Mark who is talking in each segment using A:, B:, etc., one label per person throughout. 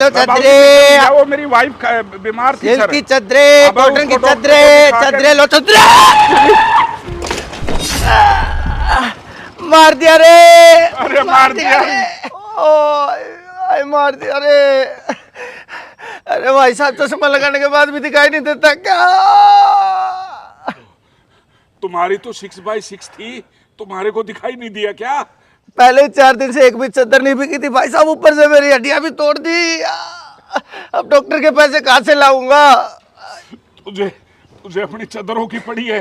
A: चदरे
B: वो मेरी वाइफ बीमार थी
A: सिल्क
B: सर।
A: की चदरे,
B: अब
A: कॉटन की
B: उसको डॉक्टर
A: चदरे,
B: को दिखा के-
A: चदरे लो चदरे। मार दिया रे,
B: अरे मार दिया।
A: रे ओ मार दिया रे। अरे भाई साहब चश्मा लगाने के बाद भी दिखाई नहीं देता क्या?
B: तुम्हारी तो 6x6 थी, तुम्हारे को दिखाई नहीं दिया क्या?
A: पहले 4 दिन से एक भी चादर नहीं बिकी थी भाई साहब, ऊपर से मेरी हड्डियां भी तोड़ दी। अब डॉक्टर के पैसे कहाँ से लाऊंगा?
B: तुझे तुझे अपनी चादरों की पड़ी है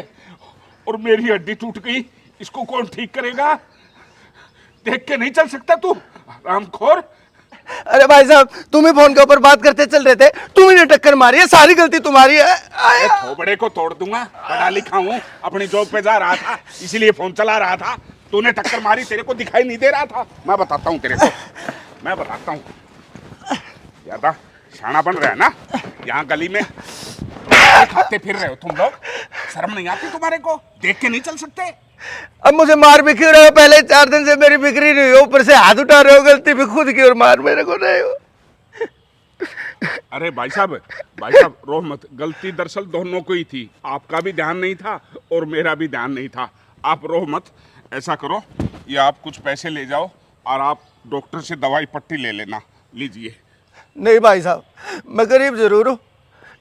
B: और मेरी हड्डी टूट गई, इसको कौन ठीक करेगा? देख के नहीं चल सकता तू, रामखोर।
A: अरे भाई साहब तुम ही फोन के ऊपर बात करते चल रहे थे, तुम ही ने टक्कर मारी है, सारी गलती तुम्हारी है।
B: अरे थोबड़े को तोड़ दूंगा, पढ़ा लिखा हूँ, अपनी जॉब पे जा रहा था इसीलिए फोन चला रहा था। तूने टक्कर मारी, तेरे को दिखाई नहीं दे रहा था। मैं बताता हूँ तेरे को, मैं बताता हूँ। ज्यादा शाना बन रहा है ना, यहाँ गली में खाते फिर रहे हो तुम लोग, शर्म नहीं आती तुम्हारे को? देख के नहीं चल सकते?
A: अब मुझे मार भी क्यों रहे हो? पहले 4 दिन से मेरी बिक्री नहीं हो, ऊपर से हाथ उठा रहे हो, गलती भी खुद की और मार मेरे को रहे हो।
B: अरे भाई साहब रो मत, गलती दरअसल दोनों को ही थी, आपका भी ध्यान नहीं था और मेरा भी ध्यान नहीं था। आप रो मत, ऐसा करो ये आप कुछ पैसे ले जाओ और आप डॉक्टर से दवाई पट्टी ले लेना, लीजिए।
A: नहीं भाई साहब, मैं गरीब जरूर हूँ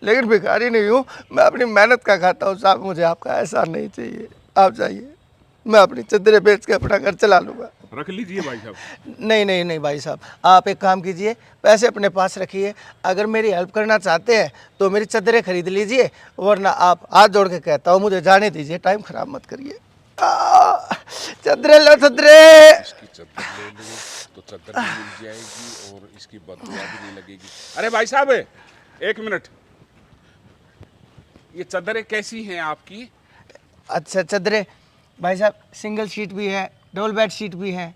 A: लेकिन भिखारी नहीं हूँ, मैं अपनी मेहनत का खाता हूँ साहब, मुझे आपका एहसान नहीं चाहिए। आप जाइए, मैं अपनी चद्दरें बेच के अपना घर चला लूँगा।
B: रख लीजिए भाई साहब।
A: नहीं नहीं नहीं भाई साहब, आप एक काम कीजिए, पैसे अपने पास रखिए, अगर मेरी हेल्प करना चाहते हैं तो मेरी चद्दरें खरीद लीजिए, वरना आप हाथ जोड़ के कहता हूँ मुझे जाने दीजिए, टाइम खराब मत करिए। चद्दरें लो चद्दरें।
B: इसकी चद्दर ले लो तो चद्दर भी मिल जाएगी और इसकी बदबू भी नहीं लगेगी। अरे भाई साहब एक मिनट, ये चद्दरें कैसी हैं आपकी?
A: अच्छा चद्दरें भाई साहब सिंगल शीट भी है, डबल बेड शीट भी है,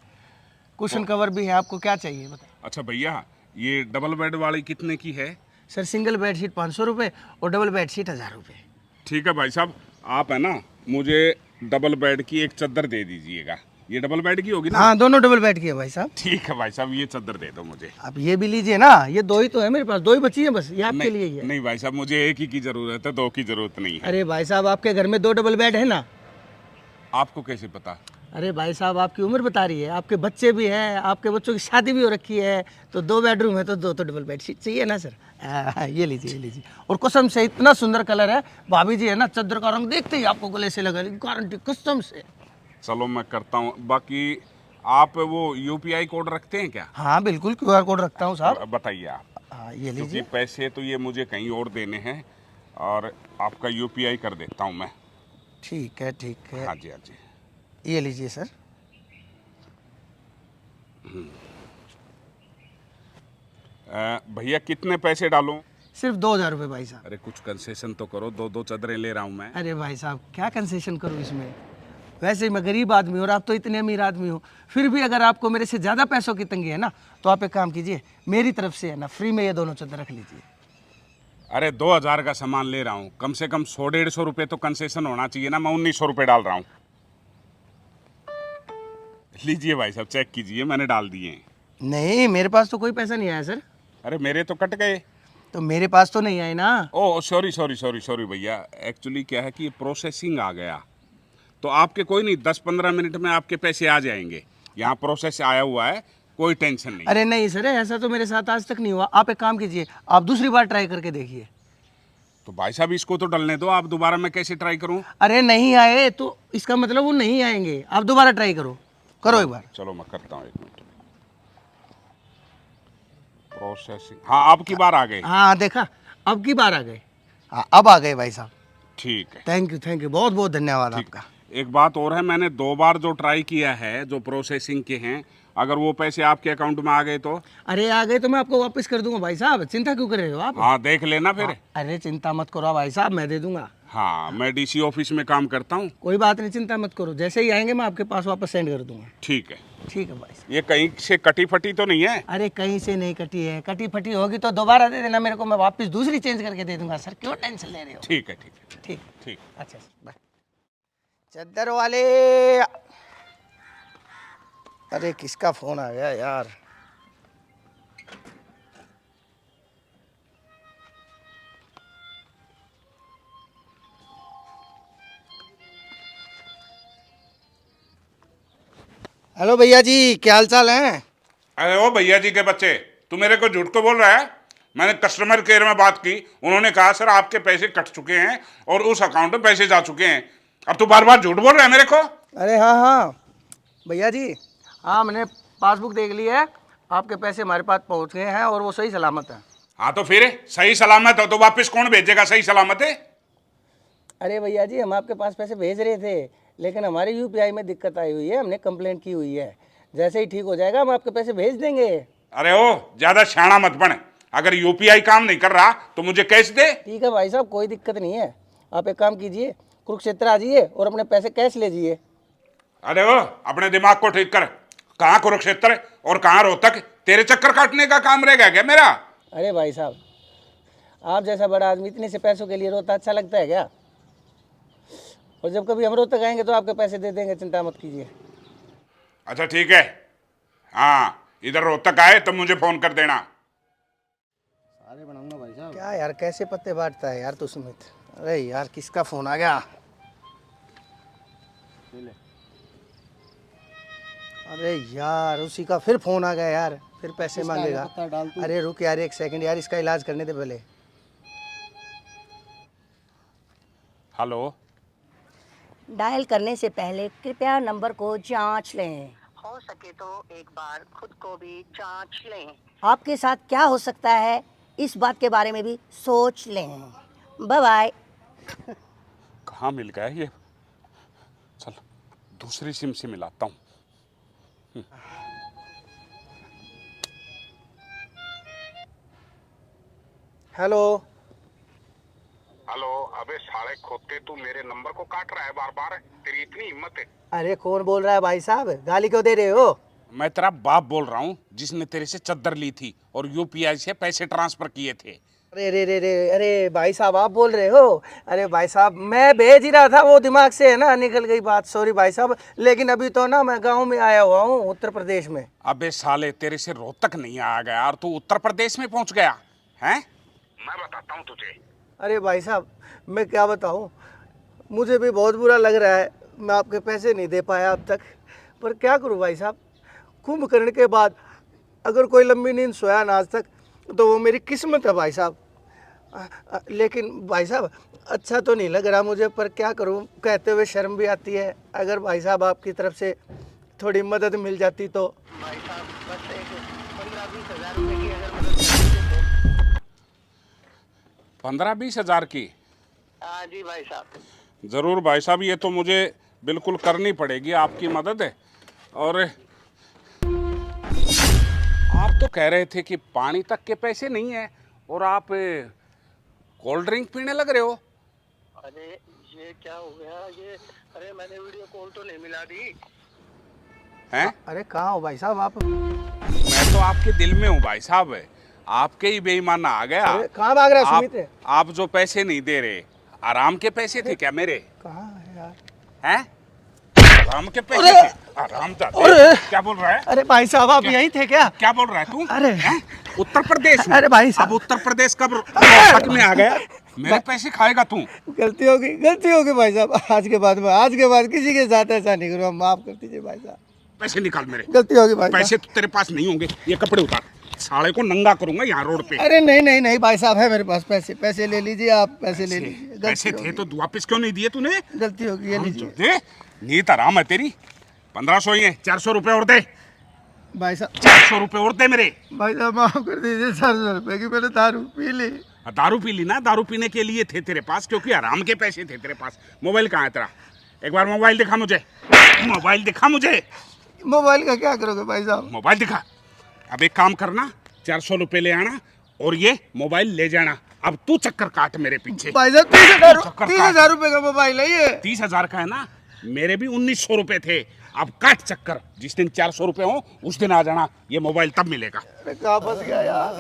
A: कुशन कवर भी है, आपको क्या चाहिए बताइए?
B: अच्छा भैया, ये डबल बेड वाली कितने की है?
A: सर सिंगल बेड शीट 500 रुपये और डबल बेड शीट 1000 रुपये।
B: ठीक है भाई साहब, आप है ना मुझे डबल बेड की एक चद्दर दे दीजिएगा। ये डबल बेड की होगी ना?
A: हाँ दोनों डबल बेड की है भाई साहब।
B: ठीक है भाई साहब, ये चद्दर दे दो मुझे।
A: आप ये भी लीजिए ना, ये दो ही तो है मेरे पास, दो ही बची है बस, ये आपके
B: नहीं,
A: लिए ही है।
B: नहीं भाई साहब, मुझे एक ही की जरूरत है, दो की जरूरत नहीं है।
A: अरे भाई साहब आपके घर में 2 डबल बेड है ना?
B: आपको कैसे पता?
A: अरे भाई साहब आपकी उम्र बता रही है, आपके बच्चे भी हैं, आपके बच्चों की शादी भी हो रखी है, तो 2 बेडरूम है तो 2 तो डबल बेड शीट चाहिए ना सर। ये लीजिए ये लीजिए, और कसम से इतना सुंदर कलर है, भाभी जी है ना, चद्दर का रंग देखते ही आपको गले से लगा, गारंटी कसम से।
B: चलो मैं करता हूँ। बाकी आप वो यूपीआई कोड रखते हैं क्या?
A: हाँ बिल्कुल QR कोड रखता हूँ साहब।
B: बताइए आप,
A: हाँ ये
B: क्योंकि
A: लीजिए।
B: पैसे तो ये मुझे कहीं और देने हैं और आपका यूपीआई कर देता हूँ मैं।
A: ठीक है,
B: हाँ जी, हाँ जी।
A: ये लीजिए सर।
B: भैया कितने पैसे डालूं?
A: सिर्फ 2000 रुपये भाई साहब।
B: अरे कुछ कंसेशन तो करो, दो दो चादरें ले रहा हूँ मैं।
A: अरे भाई साहब क्या कंसेशन करूँ इसमें, वैसे ही मैं गरीब आदमी हूँ और आप तो इतने अमीर आदमी हो, फिर भी अगर आपको मेरे से ज़्यादा पैसों की तंगी है ना, तो आप एक काम कीजिए, मेरी तरफ से है ना फ्री में ये दोनों चादर रख लीजिए।
B: अरे 2000 का सामान ले रहा हूँ, कम से कम 100-150 रुपये तो कंसेशन होना चाहिए ना। मैं 1900 रुपये डाल रहा हूँ। लीजिए भाई साहब, चेक कीजिए, मैंने डाल दिए हैं।
A: नहीं मेरे पास तो कोई पैसा नहीं आया सर।
B: अरे मेरे तो कट गए।
A: तो मेरे पास तो नहीं आए ना।
B: ओह सॉरी भैया, एक्चुअली क्या है कि प्रोसेसिंग आ गया, तो आपके कोई नहीं, 10-15 मिनट में आपके पैसे आ जाएंगे। यहाँ प्रोसेस आया हुआ है, कोई टेंशन नहीं।
A: अरे नहीं सर, ऐसा तो मेरे साथ आज तक नहीं हुआ। आप एक काम कीजिए, आप दूसरी बार ट्राई करके देखिए।
B: तो भाई साहब इसको तो डलने दो, आप दोबारा मैं कैसे ट्राई करूँ?
A: अरे नहीं आए तो इसका मतलब वो नहीं आएंगे, आप दोबारा ट्राई करो, करो एक बार।
B: चलो मैं करता हूँ, 1 मिनट। प्रोसेसिंग, हाँ अब की बार आ गए।
A: हाँ देखा, अब की बार आ गए। हाँ अब आ गए भाई साहब।
B: ठीक है।
A: थैंक यू, बहुत बहुत धन्यवाद आपका।
B: एक बात और है, मैंने 2 बार जो ट्राई किया है, जो प्रोसेसिंग के हैं, अगर वो पैसे आपके अकाउंट में आ गए तो?
A: अरे आ गए तो मैं आपको वापस कर दूंगा भाई साहब, चिंता क्यों कर रहे हो आप?
B: हाँ देख लेना फिर।
A: अरे चिंता मत करो भाई साहब, मैं दे दूंगा।
B: हाँ मैं डीसी ऑफिस में काम करता हूँ।
A: कोई बात नहीं, चिंता मत करो, जैसे ही आएंगे मैं आपके पास वापस सेंड कर दूंगा।
B: ठीक है।
A: ठीक है भाई साहब।
B: ये कहीं से कटी फटी तो नहीं है?
A: अरे कहीं से नहीं कटी है, कटी फटी होगी तो दोबारा दे देना मेरे को, मैं वापस दूसरी चेंज करके दे दूंगा सर, क्यों टेंशन ले रहे हो?
B: ठीक है, ठीक है,
A: ठीक
B: ठीक।
A: अच्छा सर बाय। चद्दर वाले, अरे किसका फोन आ गया यार? हेलो भैया जी, क्या हाल चाल है?
B: अरे ओ भैया जी के बच्चे, तू मेरे को झूठ को बोल रहा है? मैंने कस्टमर केयर में बात की, उन्होंने कहा सर आपके पैसे कट चुके हैं और उस अकाउंट में पैसे जा चुके हैं। अब तू बार बार झूठ बोल रहा है मेरे को।
A: अरे हाँ हाँ भैया जी, हाँ मैंने पासबुक देख ली है, आपके पैसे हमारे पास पहुंच गए हैं और वो सही सलामत है।
B: हाँ तो फिर सही सलामत हो तो वापस कौन भेजेगा सही सलामत है?
A: अरे भैया जी, हम आपके पास पैसे भेज रहे थे, लेकिन हमारे यूपीआई में दिक्कत आई हुई है, हमने कंप्लेंट की हुई है। जैसे ही ठीक हो जाएगा हम आपके पैसे भेज देंगे।
B: अरे ओ ज्यादा शाना मत बन, अगर यूपीआई काम नहीं कर रहा तो मुझे कैश दे।
A: ठीक है भाई साहब, कोई दिक्कत नहीं है। आप एक काम कीजिए, कुरुक्षेत्र आ जाइए और अपने पैसे कैश ले जाइए।
B: अरे ओ अपने दिमाग को ठीक कर, कहाँ कुरुक्षेत्र और कहाँ रोहतक? तेरे चक्कर काटने का काम रहेगा क्या मेरा?
A: अरे भाई साहब, आप जैसा बड़ा आदमी इतने से पैसों के लिए रोता अच्छा लगता है क्या? और जब कभी हम रोहतक आएंगे तो आपके पैसे दे देंगे, चिंता मत कीजिए।
B: अच्छा ठीक है, हाँ इधर रोहतक आए तो मुझे फोन कर देना।
A: सारे बनाऊंगा भाई साहब। क्या यार, कैसे पत्ते बांटता है यार तू सुमित। अरे यार, किसका फोन आ गया? अरे यार, उसी का फिर फोन आ गया यार, फिर पैसे मांगेगा। अरे रुक यार, एक सेकंड यार, इसका इलाज करने दे पहले।
B: हेलो,
C: डायल करने से पहले कृपया नंबर को जांच लें। हो सके तो एक बार खुद को भी जांच लें। आपके साथ क्या हो सकता है इस बात के बारे में भी सोच लें। Bye bye.
B: कहाँ मिल गया ये? चल दूसरी सिम से मिलाता हूँ।
A: हेलो।
B: हेलो, अबे साले खोते, तू मेरे नंबर को काट रहा है बार बार, तेरी इतनी हिम्मत है?
A: अरे कौन बोल रहा है भाई साहब? गाली क्यों दे रहे हो?
B: मैं तेरा बाप बोल रहा हूँ, जिसने तेरे से चद्दर ली थी और यूपीआई से पैसे ट्रांसफर किए थे।
A: अरे रे रे रे, अरे भाई साहब आप बोल रहे हो? अरे भाई साहब, मैं भेज ही रहा था, वो दिमाग से है ना निकल गई बात, सॉरी भाई साहब। लेकिन अभी तो ना मैं गांव में आया हुआ हूँ, उत्तर प्रदेश में।
B: अबे साले, तेरे से रोहतक नहीं आया गया और तू उत्तर प्रदेश में पहुंच गया हैं? मैं बताता हूँ तुझे।
A: अरे भाई साहब, मैं क्या बताऊँ, मुझे भी बहुत बुरा लग रहा है, मैं आपके पैसे नहीं दे पाया अब तक। पर क्या करूँ भाई साहब, कुंभकर्ण के बाद अगर कोई लंबी नींद सोया ना आज तक तो वो मेरी किस्मत है भाई साहब। लेकिन भाई साहब, अच्छा तो नहीं लग रहा मुझे, पर क्या करूं, कहते हुए शर्म भी आती है। अगर भाई साहब आपकी तरफ से थोड़ी मदद मिल जाती तो। भाई साहब बस एक 15-20 हज़ार रुपये की अगर मदद कर देते।
B: 15-20 हजार की?
A: हाँ जी भाई साहब।
B: जरूर भाई साहब, ये तो मुझे बिल्कुल करनी पड़ेगी आपकी मदद है। और आप तो कह रहे थे कि पानी तक के पैसे नहीं है और आप कोल्ड ड्रिंक पीने लग रहे हो।
A: अरे ये क्या हो गया ये? अरे मैंने वीडियो कॉल तो नहीं मिला दी
B: हैं?
A: अरे कहाँ हो भाई साहब आप?
B: मैं तो आपके दिल में हूँ भाई साहब, आपके ही बेईमाना आ गया।
A: अरे कहाँ भाग रहा है सुमित?
B: आप जो पैसे नहीं दे रहे, आराम के पैसे थे क्या मेरे?
A: कहाँ है यार?
B: हैं? आराम के पैसे थे? आराम था? क्या बोल रहा है?
A: अरे भाई साहब आप यहीं थे क्या?
B: क्या बोल रहा है तू?
A: अरे
B: उत्तर प्रदेश में?
A: अरे भाई साहब,
B: अब उत्तर प्रदेश कब रोहतक में आ गया? मेरे पैसे खाएगा तू?
A: गलती होगी भाई साहब। आज के बाद किसी के साथ ऐसा नहीं करूँगा, माफ कर दीजिए भाई साहब।
B: पैसे निकाल मेरे।
A: गलती होगी भाई
B: पैसे तो तेरे पास नहीं होंगे, ये कपड़े उतार, साले को नंगा करूंगा यहाँ रोड पे।
A: अरे नहीं भाई साहब, है मेरे पास पैसे ले लीजिए आप, पैसे ले लीजिए।
B: पैसे थे तो वापस क्यों नहीं दिए तूने?
A: गलती होगी, ये लीजिए।
B: दे, नीत आराम है तेरी। 1500 ही है, 400 रुपए और दे
A: भाई साहब।
B: 400 रुपए और दे मेरे।
A: भाई साहब माफ कर दीजिए, 400 रुपए की मैंने दारू पी ली।
B: दारू पी ली ना? दारू पीने के लिए थे तेरे पास, क्योंकि आराम के पैसे थे तेरे पास। मोबाइल कहाँ है तेरा? एक बार मोबाइल दिखा मुझे, मोबाइल दिखा मुझे।
A: मोबाइल का क्या करोगे भाई साहब?
B: मोबाइल दिखा। अब एक काम करना, 400 रुपए ले आना और ये मोबाइल ले जाना। अब तू चक्कर काट मेरे पीछे।
A: भाई साहब 30,000 रुपए का मोबाइल है ये।
B: 30,000 का है ना? मेरे भी 1900 रुपए थे। अब काट चक्कर, जिस दिन 400 रुपए हो उस दिन आ जाना, ये मोबाइल तब मिलेगा।
A: कहाँ फंस गया यार।